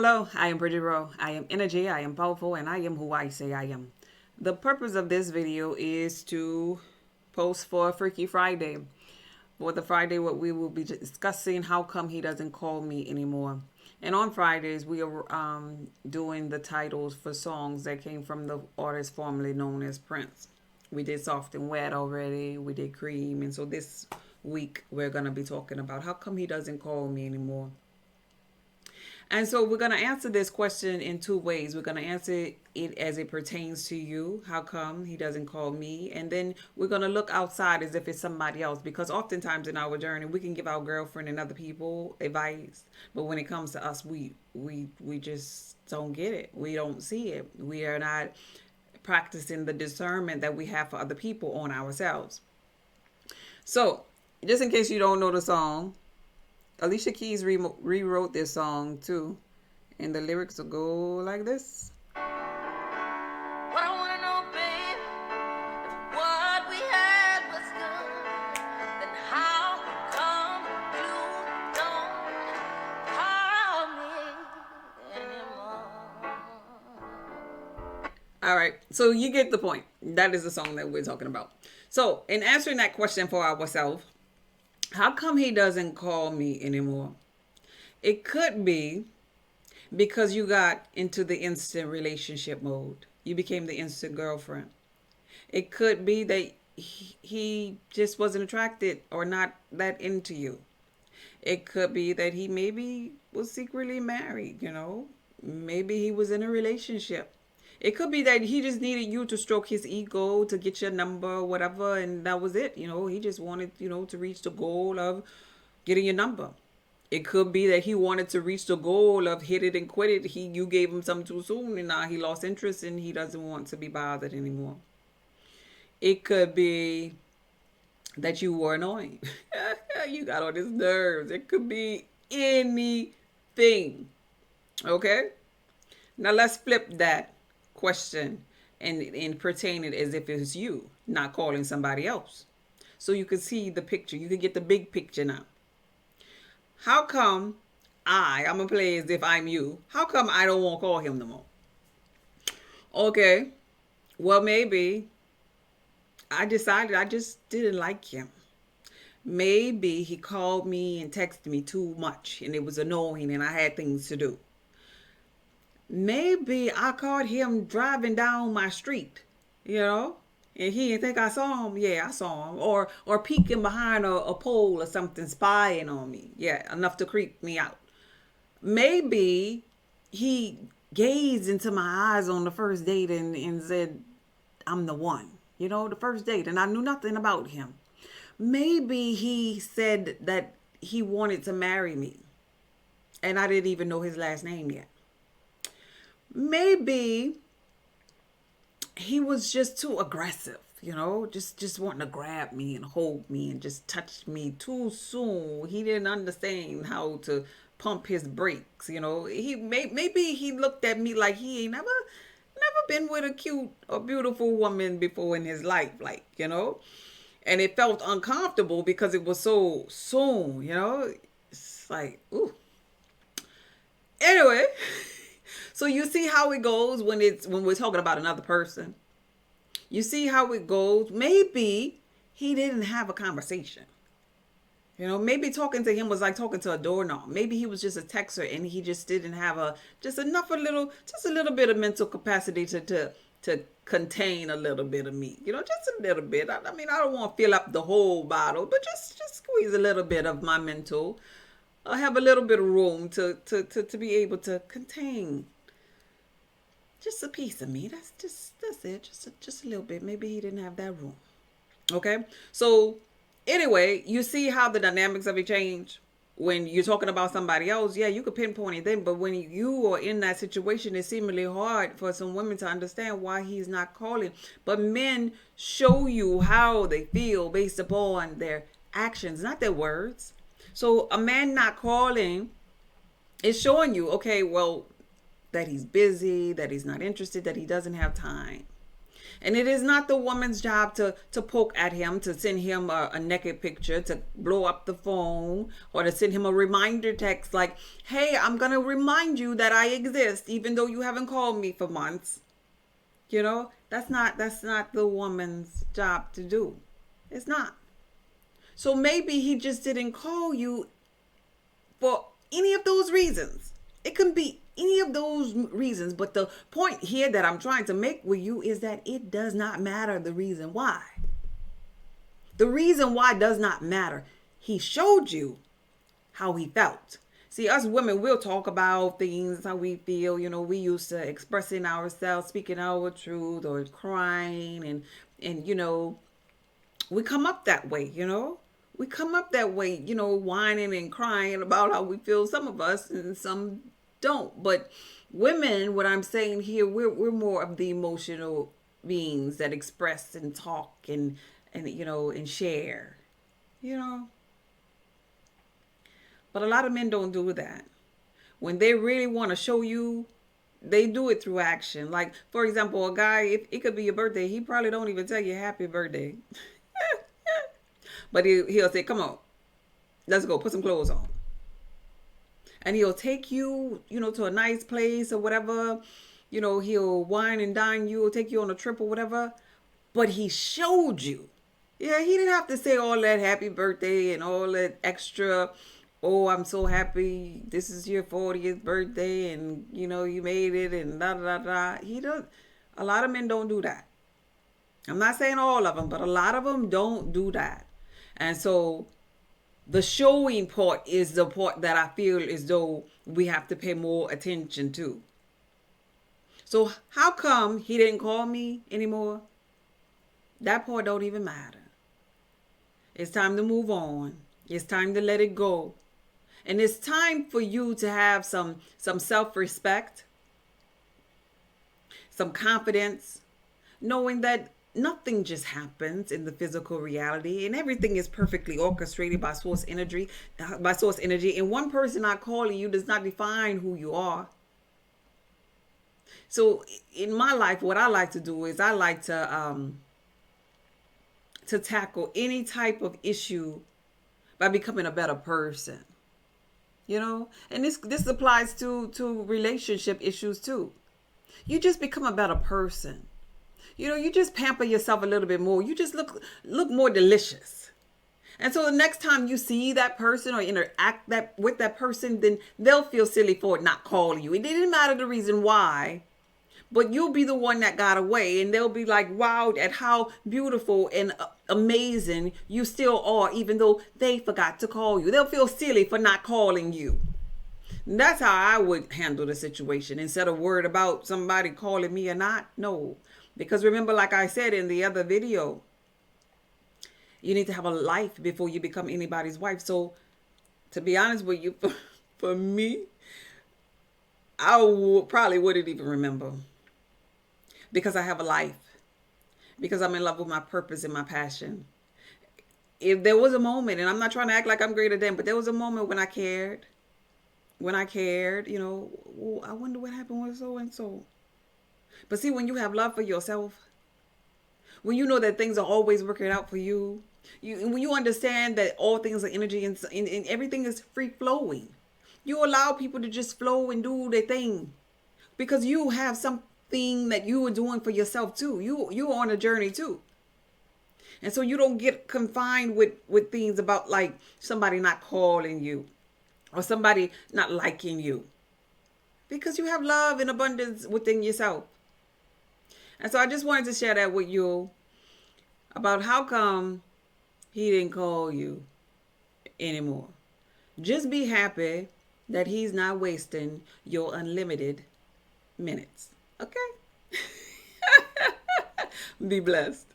Hello, I am Bridget Rowe. I am energy, I am powerful, and I am who I say I am. The purpose of this video is to post for Freaky Friday. For the Friday, what we will be discussing, how come he doesn't call me anymore. And on Fridays, we are doing the titles for songs that came from the artist formerly known as Prince. We did Soft and Wet already, we did Cream, and so this week we're going to be talking about how come he doesn't call me anymore. And so we're going to answer this question in two ways. We're going to answer it as it pertains to you. How come he doesn't call me? And then we're going to look outside as if it's somebody else. Because oftentimes in our journey, we can give our girlfriend and other people advice. But when it comes to us, we just don't get it. We don't see it. We are not practicing the discernment that we have for other people on ourselves. So just in case you don't know the song, Alicia Keys rewrote this song too, and the lyrics will go like this. What I wanna know, babe, if what we had was good, then how come you don't call me anymore? All right, so you get the point. That is the song that we're talking about. So, in answering that question for ourselves, how come he doesn't call me anymore? It could be because you got into the instant relationship mode. You became the instant girlfriend. It could be that he just wasn't attracted or not that into you. It could be that he maybe was secretly married. Maybe he was in a relationship. It could be that he just needed you to stroke his ego, to get your number, whatever, and that was it. He just wanted, to reach the goal of getting your number. It could be that he wanted to reach the goal of hit it and quit it. You gave him something too soon, and now he lost interest and he doesn't want to be bothered anymore. It could be that you were annoying. You got on his nerves. It could be anything. Okay? Now let's flip that question and pertain it as if it's you, not calling somebody else. So you can see the picture. You can get the big picture now. How come I'm going to play as if I'm you. How come I don't want to call him no more? Okay. Well, maybe I decided I just didn't like him. Maybe he called me and texted me too much and it was annoying and I had things to do. Maybe I caught him driving down my street, and he didn't think I saw him. Yeah, I saw him. Or peeking behind a pole or something, spying on me. Yeah, enough to creep me out. Maybe he gazed into my eyes on the first date and said, I'm the one. The first date, and I knew nothing about him. Maybe he said that he wanted to marry me, and I didn't even know his last name yet. Maybe he was just too aggressive, just wanting to grab me and hold me and just touch me too soon. He didn't understand how to pump his brakes. Maybe he looked at me like he ain't never been with a cute or beautiful woman before in his life, and it felt uncomfortable because it was so soon. It's like, ooh. Anyway. So you see how it goes when we're talking about another person. You see how it goes. Maybe he didn't have a conversation. Maybe talking to him was like talking to a doorknob. Maybe he was just a texter and he just didn't have a little bit of mental capacity to contain a little bit of me. Just a little bit. I mean, I don't want to fill up the whole bottle, but just squeeze a little bit of my mental. I have a little bit of room to be able to contain just a piece of me. That's it. Just a little bit. Maybe he didn't have that room. Okay. So anyway, you see how the dynamics of it change when you're talking about somebody else. Yeah, you could pinpoint it then, but when you are in that situation, it's seemingly hard for some women to understand why he's not calling. But men show you how they feel based upon their actions, not their words. So a man not calling is showing you, okay, well, that he's busy, that he's not interested, that he doesn't have time. And it is not the woman's job to poke at him, to send him a naked picture, to blow up the phone, or to send him a reminder text like, hey, I'm going to remind you that I exist, even though you haven't called me for months. You know, that's not the woman's job to do. It's not. So maybe he just didn't call you for any of those reasons. It can be any of those reasons, but the point here that I'm trying to make with you is that it does not matter the reason why. The reason why does not matter. He showed you how he felt. See, us women, we'll talk about things, how we feel. You know, we used to expressing ourselves, speaking our truth, or crying, and you know, we come up that way, you know. We come up that way, you know, whining and crying about how we feel, some of us, and some don't. But women, what I'm saying here, we're more of the emotional beings that express and talk and you know, and share, you know. But a lot of men don't do that. When they really want to show you, they do it through action. Like, for example, a guy, if it could be your birthday, he probably don't even tell you happy birthday. But he'll say, come on, let's go, put some clothes on. And he'll take you, you know, to a nice place or whatever. You know, he'll wine and dine you, or take you on a trip or whatever. But he showed you. Yeah, he didn't have to say all that happy birthday and all that extra, oh, I'm so happy, this is your 40th birthday and, you know, you made it and da da da. He don't. A lot of men don't do that. I'm not saying all of them, but a lot of them don't do that. And so the showing part is the part that I feel as though we have to pay more attention to. So how come he didn't call me anymore? That part don't even matter. It's time to move on. It's time to let it go. And it's time for you to have some self-respect, some confidence, knowing that nothing just happens in the physical reality, and everything is perfectly orchestrated by source energy, and one person not calling you does not define who you are. So in my life, what I like to do is I like to tackle any type of issue by becoming a better person. You know, and this applies to relationship issues too. You just become a better person. You know, you just pamper yourself a little bit more. You just look more delicious. And so the next time you see that person or interact with that person, then they'll feel silly for not calling you. It didn't matter the reason why, but you'll be the one that got away, and they'll be like wowed at how beautiful and amazing you still are, even though they forgot to call you. They'll feel silly for not calling you. And that's how I would handle the situation, instead of worried about somebody calling me or not. No, because remember, like I said in the other video, you need to have a life before you become anybody's wife. So to be honest with you, for me, I probably wouldn't even remember, because I have a life, because I'm in love with my purpose and my passion. If there was a moment, and I'm not trying to act like I'm greater than, but there was a moment when I cared, you know, oh, I wonder what happened with so and so. But see, when you have love for yourself, when you know that things are always working out for you, when you understand that all things are energy and everything is free flowing, you allow people to just flow and do their thing, because you have something that you are doing for yourself too. You're on a journey too. And so you don't get confined with things about like somebody not calling you or somebody not liking you, because you have love in abundance within yourself. And so I just wanted to share that with you about how come he didn't call you anymore. Just be happy that he's not wasting your unlimited minutes. Okay? Be blessed.